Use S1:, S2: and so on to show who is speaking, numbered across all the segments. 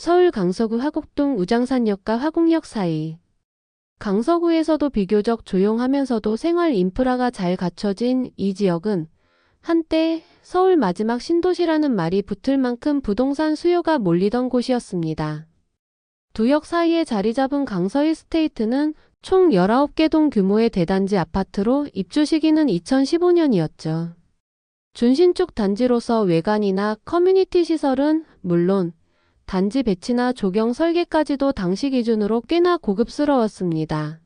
S1: 서울 강서구 화곡동 우장산역과 화곡역 사이. 강서구에서도 비교적 조용하면서도 생활 인프라가 잘 갖춰진 이 지역은 한때 서울 마지막 신도시라는 말이 붙을 만큼 부동산 수요가 몰리던 곳이었습니다. 두 역 사이에 자리 잡은 강서힐스테이트는 총 19개 동 규모의 대단지 아파트로 입주 시기는 2015년이었죠. 준신축 단지로서 외관이나 커뮤니티 시설은 물론 단지 배치나 조경 설계까지도 당시 기준으로 꽤나 고급스러웠습니다.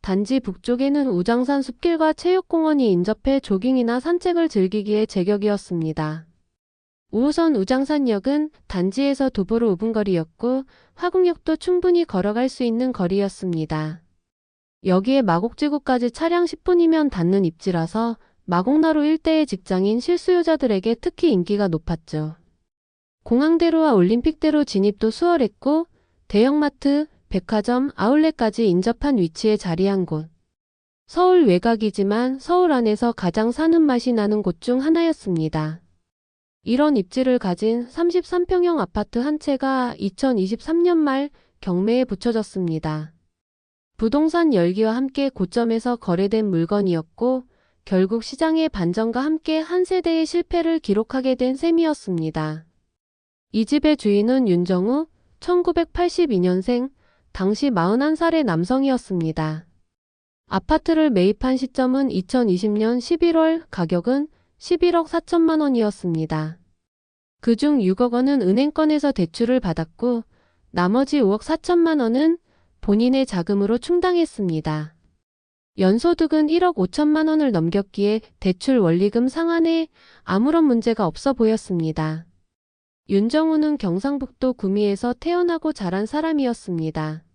S1: 단지 북쪽에는 우장산 숲길과 체육공원이 인접해 조깅이나 산책을 즐기기에 제격이었습니다. 우호선 우장산역은 단지에서 도보로 5분 거리였고 화곡역도 충분히 걸어갈 수 있는 거리였습니다. 여기에 마곡지구까지 차량 10분이면 닿는 입지라서 마곡나루 일대의 직장인 실수요자들에게 특히 인기가 높았죠. 공항대로와 올림픽대로 진입도 수월했고 대형마트, 백화점, 아울렛까지 인접한 위치에 자리한 곳. 서울 외곽이지만 서울 안에서 가장 사는 맛이 나는 곳 중 하나였습니다. 이런 입지를 가진 33평형 아파트 한 채가 2023년 말 경매에 붙여졌습니다. 부동산 열기와 함께 고점에서 거래된 물건이었고 결국 시장의 반전과 함께 한 세대의 실패를 기록하게 된 셈이었습니다. 이 집의 주인은 윤정우, 1982년생, 당시 41살의 남성이었습니다. 아파트를 매입한 시점은 2020년 11월, 가격은 11억 4천만 원이었습니다. 그중 6억 원은 은행권에서 대출을 받았고 나머지 5억 4천만 원은 본인의 자금으로 충당했습니다. 연소득은 1억 5천만 원을 넘겼기에 대출 원리금 상환에 아무런 문제가 없어 보였습니다. 윤정우는 경상북도 구미에서 태어나고 자란 사람이었습니다.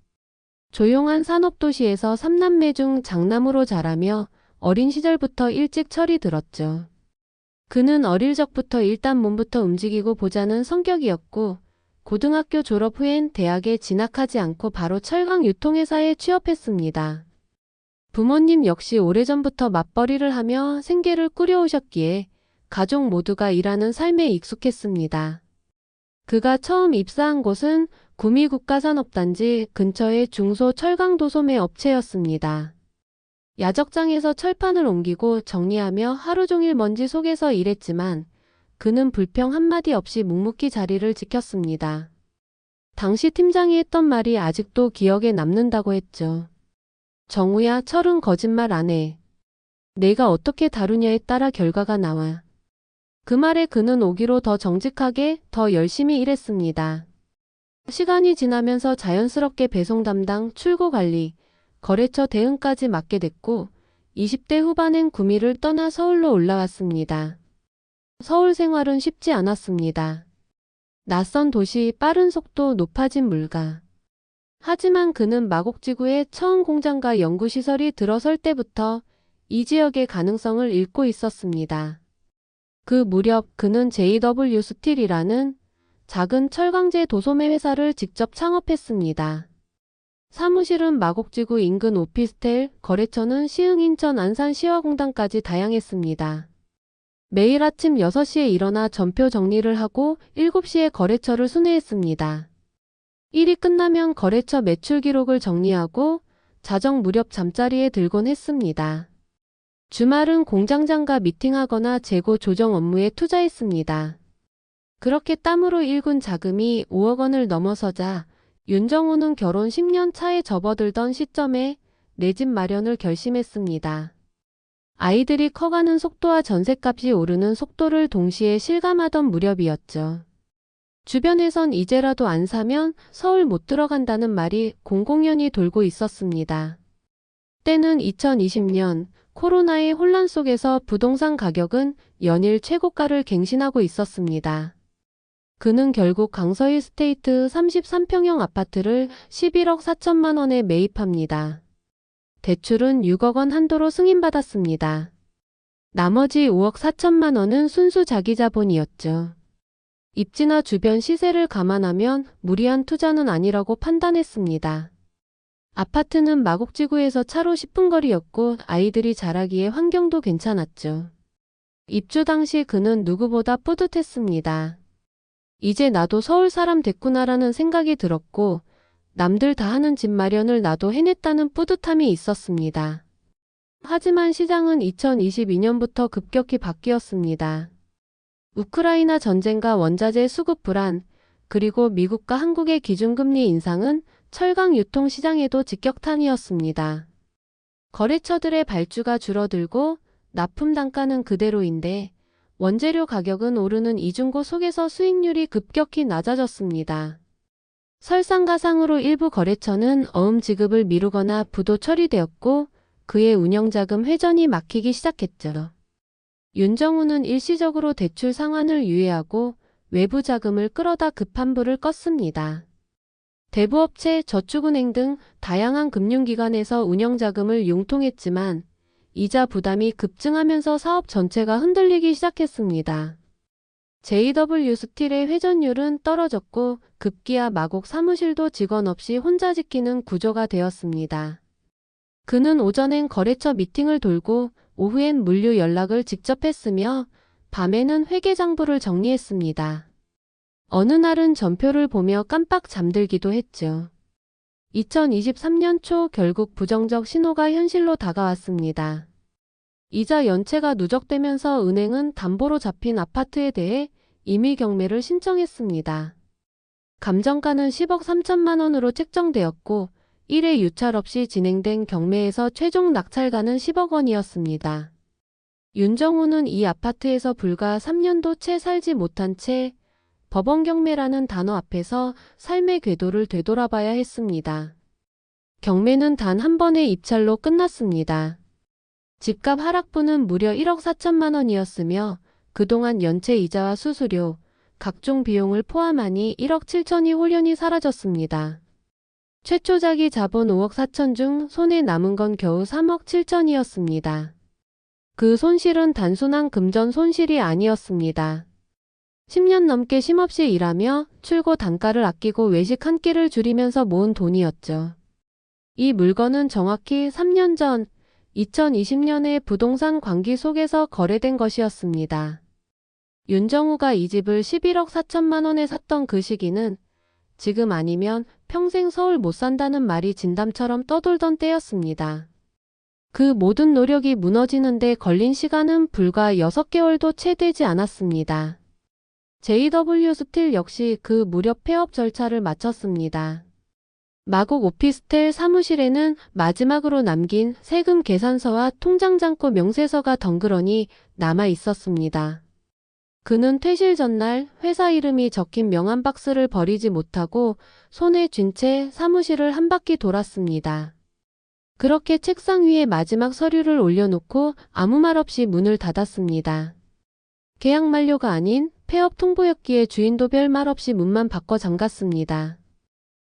S1: 조용한 산업도시에서 3남매 중 장남으로 자라며 어린 시절부터 일찍 철이 들었죠. 그는 어릴 적부터 일단 몸부터 움직이고 보자는 성격이었고 고등학교 졸업 후엔 대학에 진학하지 않고 바로 철강 유통회사에 취업했습니다. 부모님 역시 오래전부터 맞벌이를 하며 생계를 꾸려오셨기에 가족 모두가 일하는 삶에 익숙했습니다. 그가 처음 입사한 곳은 구미국가산업단지 근처의 중소철강도소매 업체였습니다. 야적장에서 철판을 옮기고 정리하며 하루 종일 먼지 속에서 일했지만 그는 불평 한마디 없이 묵묵히 자리를 지켰습니다. 당시 팀장이 했던 말이 아직도 기억에 남는다고 했죠. 정우야, 철은 거짓말 안 해. 내가 어떻게 다루냐에 따라 결과가 나와. 그 말에 그는 오기로 더 정직하게, 더 열심히 일했습니다. 시간이 지나면서 자연스럽게 배송 담당, 출고 관리, 거래처 대응까지 맡게 됐고 20대 후반엔 구미를 떠나 서울로 올라왔습니다. 서울 생활은 쉽지 않았습니다. 낯선 도시, 빠른 속도, 높아진 물가. 하지만 그는 마곡지구에 처음 공장과 연구시설이 들어설 때부터 이 지역의 가능성을 읽고 있었습니다. 그 무렵 그는 JW 스틸이라는 작은 철강제 도소매 회사를 직접 창업했습니다. 사무실은 마곡지구 인근 오피스텔, 거래처는 시흥, 인천, 안산, 시화공단까지 다양했습니다. 매일 아침 6시에 일어나 전표 정리를 하고 7시에 거래처를 순회했습니다. 일이 끝나면 거래처 매출 기록을 정리하고 자정 무렵 잠자리에 들곤 했습니다. 주말은 공장장과 미팅하거나 재고 조정 업무에 투자했습니다. 그렇게 땀으로 일군 자금이 5억 원을 넘어서자 윤정우는 결혼 10년 차에 접어들던 시점에 내 집 마련을 결심했습니다. 아이들이 커가는 속도와 전셋값이 오르는 속도를 동시에 실감하던 무렵이었죠. 주변에선 이제라도 안 사면 서울 못 들어간다는 말이 공공연히 돌고 있었습니다. 때는 2020년 코로나의 혼란 속에서 부동산 가격은 연일 최고가를 갱신하고 있었습니다. 그는 결국 강서힐스테이트 33평형 아파트를 11억 4천만 원에 매입합니다. 대출은 6억 원 한도로 승인받았습니다. 나머지 5억 4천만 원은 순수 자기 자본이었죠. 입지나 주변 시세를 감안하면 무리한 투자는 아니라고 판단했습니다. 아파트는 마곡지구에서 차로 10분 거리였고 아이들이 자라기에 환경도 괜찮았죠. 입주 당시 그는 누구보다 뿌듯했습니다. 이제 나도 서울 사람 됐구나라는 생각이 들었고 남들 다 하는 집 마련을 나도 해냈다는 뿌듯함이 있었습니다. 하지만 시장은 2022년부터 급격히 바뀌었습니다. 우크라이나 전쟁과 원자재 수급 불안, 그리고 미국과 한국의 기준금리 인상은 철강 유통 시장에도 직격탄이었습니다. 거래처들의 발주가 줄어들고 납품 단가는 그대로인데 원재료 가격은 오르는 이중고 속에서 수익률이 급격히 낮아졌습니다. 설상가상으로 일부 거래처는 어음 지급을 미루거나 부도 처리되었고 그의 운영자금 회전이 막히기 시작했죠. 윤정우는 일시적으로 대출 상환을 유예하고 외부 자금을 끌어다 급한 불을 껐습니다. 대부업체, 저축은행 등 다양한 금융기관에서 운영자금을 융통했지만 이자 부담이 급증하면서 사업 전체가 흔들리기 시작했습니다. JW 스틸의 회전율은 떨어졌고 급기야 마곡 사무실도 직원 없이 혼자 지키는 구조가 되었습니다. 그는 오전엔 거래처 미팅을 돌고 오후엔 물류 연락을 직접 했으며 밤에는 회계장부를 정리했습니다. 어느 날은 전표를 보며 깜빡 잠들기도 했죠. 2023년 초 결국 부정적 신호가 현실로 다가왔습니다. 이자 연체가 누적되면서 은행은 담보로 잡힌 아파트에 대해 임의경매를 신청했습니다. 감정가는 10억 3천만 원으로 책정되었고 1회 유찰 없이 진행된 경매에서 최종 낙찰가는 10억 원이었습니다. 윤정우는 이 아파트에서 불과 3년도 채 살지 못한 채 법원 경매라는 단어 앞에서 삶의 궤도를 되돌아봐야 했습니다. 경매는 단 한 번의 입찰로 끝났습니다. 집값 하락분은 무려 1억 4천만 원이었으며 그동안 연체 이자와 수수료, 각종 비용을 포함하니 1억 7천이 홀연히 사라졌습니다. 최초자기 자본 5억 4천 중 손에 남은 건 겨우 3억 7천이었습니다. 그 손실은 단순한 금전 손실이 아니었습니다. 10년 넘게 쉼없이 일하며 출고 단가를 아끼고 외식 한 끼를 줄이면서 모은 돈이었죠. 이 물건은 정확히 3년 전 2020년의 부동산 광기 속에서 거래된 것이었습니다. 윤정우가 이 집을 11억 4천만 원에 샀던 그 시기는 지금 아니면 평생 서울 못 산다는 말이 진담처럼 떠돌던 때였습니다. 그 모든 노력이 무너지는 데 걸린 시간은 불과 6개월도 채 되지 않았습니다. JW 스틸 역시 그 무렵 폐업 절차를 마쳤습니다. 마곡 오피스텔 사무실에는 마지막으로 남긴 세금 계산서와 통장잔고 명세서가 덩그러니 남아 있었습니다. 그는 퇴실 전날 회사 이름이 적힌 명함 박스를 버리지 못하고 손에 쥔 채 사무실을 한 바퀴 돌았습니다. 그렇게 책상 위에 마지막 서류를 올려놓고 아무 말 없이 문을 닫았습니다. 계약 만료가 아닌 폐업 통보였기에 주인도 별 말 없이 문만 바꿔 잠갔습니다.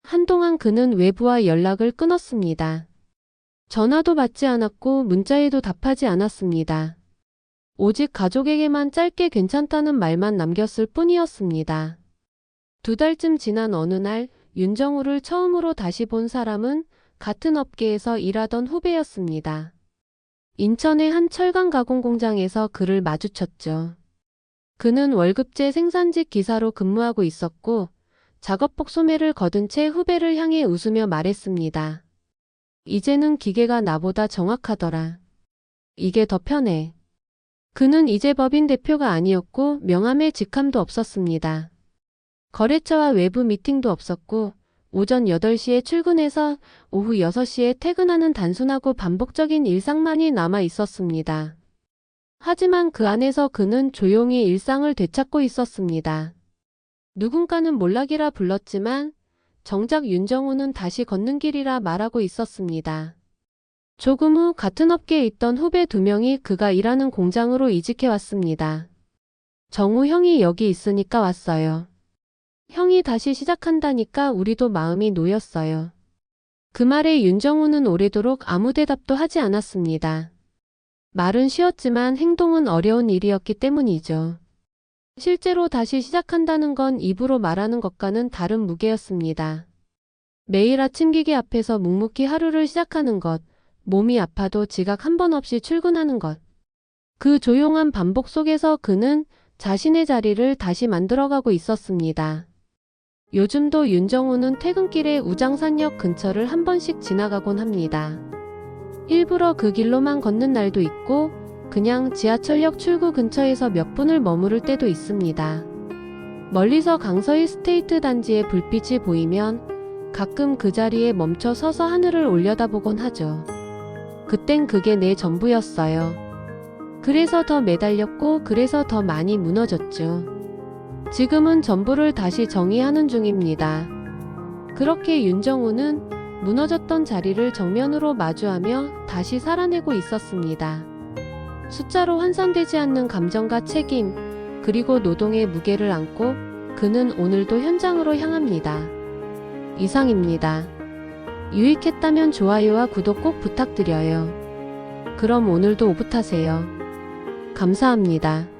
S1: 한동안 그는 외부와 연락을 끊었습니다. 전화도 받지 않았고 문자에도 답하지 않았습니다. 오직 가족에게만 짧게 괜찮다는 말만 남겼을 뿐이었습니다. 2달쯤 지난 어느 날 윤정우를 처음으로 다시 본 사람은 같은 업계에서 일하던 후배였습니다. 인천의 한 철강 가공 공장에서 그를 마주쳤죠. 그는 월급제 생산직 기사로 근무하고 있었고 작업복 소매를 거둔 채 후배를 향해 웃으며 말했습니다. 이제는 기계가 나보다 정확하더라. 이게 더 편해. 그는 이제 법인 대표가 아니었고 명함에 직함도 없었습니다. 거래처와 외부 미팅도 없었고 오전 8시에 출근해서 오후 6시에 퇴근하는 단순하고 반복적인 일상만이 남아 있었습니다. 하지만 그 안에서 그는 조용히 일상을 되찾고 있었습니다. 누군가는 몰락이라 불렀지만 정작 윤정우는 다시 걷는 길이라 말하고 있었습니다. 조금 후 같은 업계에 있던 후배 2명이 그가 일하는 공장으로 이직해 왔습니다. 정우 형이 여기 있으니까 왔어요. 형이 다시 시작한다니까 우리도 마음이 놓였어요. 그 말에 윤정우는 오래도록 아무 대답도 하지 않았습니다. 말은 쉬웠지만 행동은 어려운 일이었기 때문이죠. 실제로 다시 시작한다는 건 입으로 말하는 것과는 다른 무게였습니다. 매일 아침 기계 앞에서 묵묵히 하루를 시작하는 것, 몸이 아파도 지각 한 번 없이 출근하는 것. 그 조용한 반복 속에서 그는 자신의 자리를 다시 만들어가고 있었습니다. 요즘도 윤정우는 퇴근길에 우장산역 근처를 한 번씩 지나가곤 합니다. 일부러 그 길로만 걷는 날도 있고 그냥 지하철역 출구 근처에서 몇 분을 머무를 때도 있습니다. 멀리서 강서일 스테이트 단지의 불빛이 보이면 가끔 그 자리에 멈춰 서서 하늘을 올려다보곤 하죠. 그땐 그게 내 전부였어요. 그래서 더 매달렸고 그래서 더 많이 무너졌죠. 지금은 전부를 다시 정의하는 중입니다. 그렇게 윤정우는 무너졌던 자리를 정면으로 마주하며 다시 살아내고 있었습니다. 숫자로 환산되지 않는 감정과 책임, 그리고 노동의 무게를 안고 그는 오늘도 현장으로 향합니다. 이상입니다. 유익했다면 좋아요와 구독 꼭 부탁드려요. 그럼 오늘도 오붓하세요. 감사합니다.